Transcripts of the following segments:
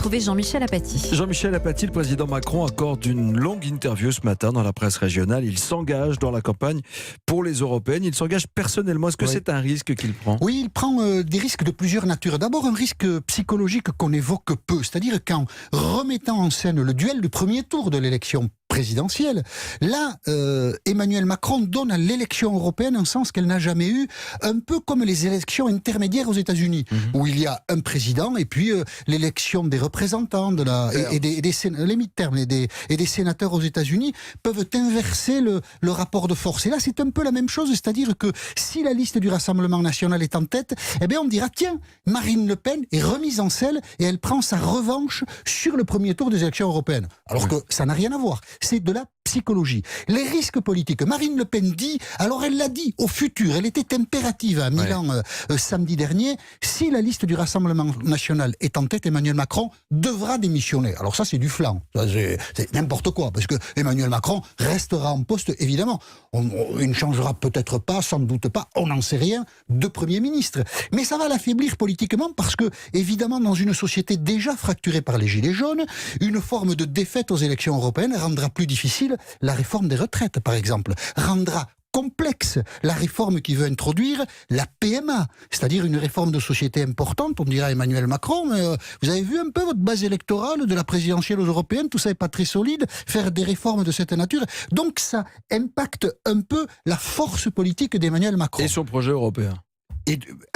retrouver Jean-Michel Apathy. Jean-Michel Apathy, le président Macron accorde une longue interview ce matin dans la presse régionale. Il s'engage dans la campagne pour les européennes. Il s'engage personnellement. Est-ce que c'est un risque qu'il prend ? Oui, il prend des risques de plusieurs natures. D'abord, un risque psychologique qu'on évoque peu. C'est-à-dire qu'en remettant en scène le duel du premier tour de l'élection présidentielle, là, Emmanuel Macron donne à l'élection européenne un sens qu'elle n'a jamais eu, un peu comme les élections intermédiaires aux États-Unis, où il y a un président et puis l'élection des représentants les midterms et des sénateurs aux États-Unis peuvent inverser le rapport de force. Et là, c'est un peu la même chose, c'est-à-dire que si la liste du Rassemblement national est en tête, eh bien, on dira tiens, Marine Le Pen est remise en selle et elle prend sa revanche sur le premier tour des élections européennes. Alors que ça n'a rien à voir. C'est de la psychologie. Les risques politiques. Marine Le Pen dit, alors elle l'a dit au futur, elle était impérative à Milan samedi dernier, si la liste du Rassemblement national est en tête, Emmanuel Macron devra démissionner. Alors ça, c'est du flan. C'est n'importe quoi, parce que Emmanuel Macron restera en poste, évidemment. Il ne changera peut-être pas, sans doute pas, on n'en sait rien, de Premier ministre. Mais ça va l'affaiblir politiquement parce que, évidemment, dans une société déjà fracturée par les Gilets jaunes, une forme de défaite aux élections européennes rendra plus difficile la réforme des retraites, par exemple, rendra complexe la réforme qu'il veut introduire, la PMA, c'est-à-dire une réforme de société importante, on dira Emmanuel Macron, mais vous avez vu un peu votre base électorale de la présidentielle aux européennes, tout ça n'est pas très solide, faire des réformes de cette nature, donc ça impacte un peu la force politique d'Emmanuel Macron. Et son projet européen.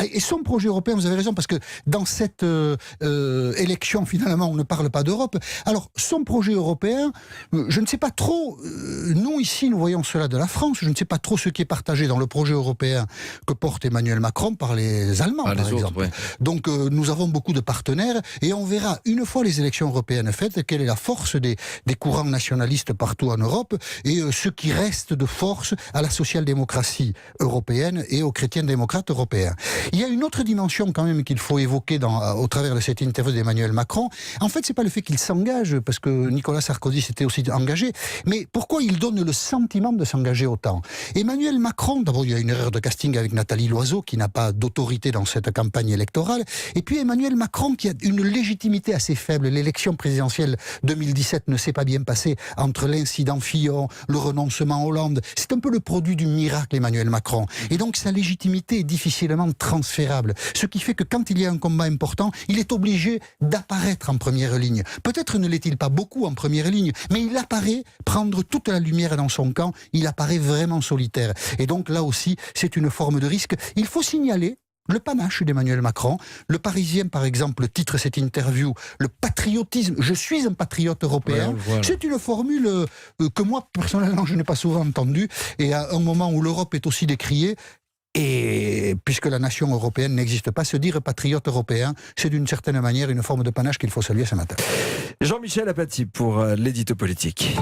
Et son projet européen, vous avez raison, parce que dans cette élection, finalement, on ne parle pas d'Europe. Alors, son projet européen, je ne sais pas trop, nous ici, nous voyons cela de la France, je ne sais pas trop ce qui est partagé dans le projet européen que porte Emmanuel Macron par les Allemands, par exemple. Ouais. Donc, nous avons beaucoup de partenaires, et on verra, une fois les élections européennes faites, quelle est la force des courants nationalistes partout en Europe, et ce qui reste de force à la social-démocratie européenne et aux chrétiens-démocrates européens. Il y a une autre dimension quand même qu'il faut évoquer au travers de cette interview d'Emmanuel Macron. En fait, c'est pas le fait qu'il s'engage, parce que Nicolas Sarkozy s'était aussi engagé, mais pourquoi il donne le sentiment de s'engager autant ? Emmanuel Macron, d'abord il y a une erreur de casting avec Nathalie Loiseau, qui n'a pas d'autorité dans cette campagne électorale, et puis Emmanuel Macron qui a une légitimité assez faible. L'élection présidentielle 2017 ne s'est pas bien passée entre l'incident Fillon, le renoncement Hollande. C'est un peu le produit du miracle Emmanuel Macron. Et donc sa légitimité est difficilement transférable. Ce qui fait que quand il y a un combat important, il est obligé d'apparaître en première ligne. Peut-être ne l'est-il pas beaucoup en première ligne, mais il apparaît prendre toute la lumière dans son camp, il apparaît vraiment solitaire. Et donc là aussi, c'est une forme de risque. Il faut signaler le panache d'Emmanuel Macron. Le Parisien, par exemple, titre cette interview « Le patriotisme, je suis un patriote européen ouais, ». Voilà. C'est une formule que moi, personnellement, je n'ai pas souvent entendue. Et à un moment où l'Europe est aussi décriée, et puisque la nation européenne n'existe pas, se dire patriote européen, c'est d'une certaine manière une forme de panache qu'il faut saluer ce matin. Jean-Michel Apathy pour l'édito politique.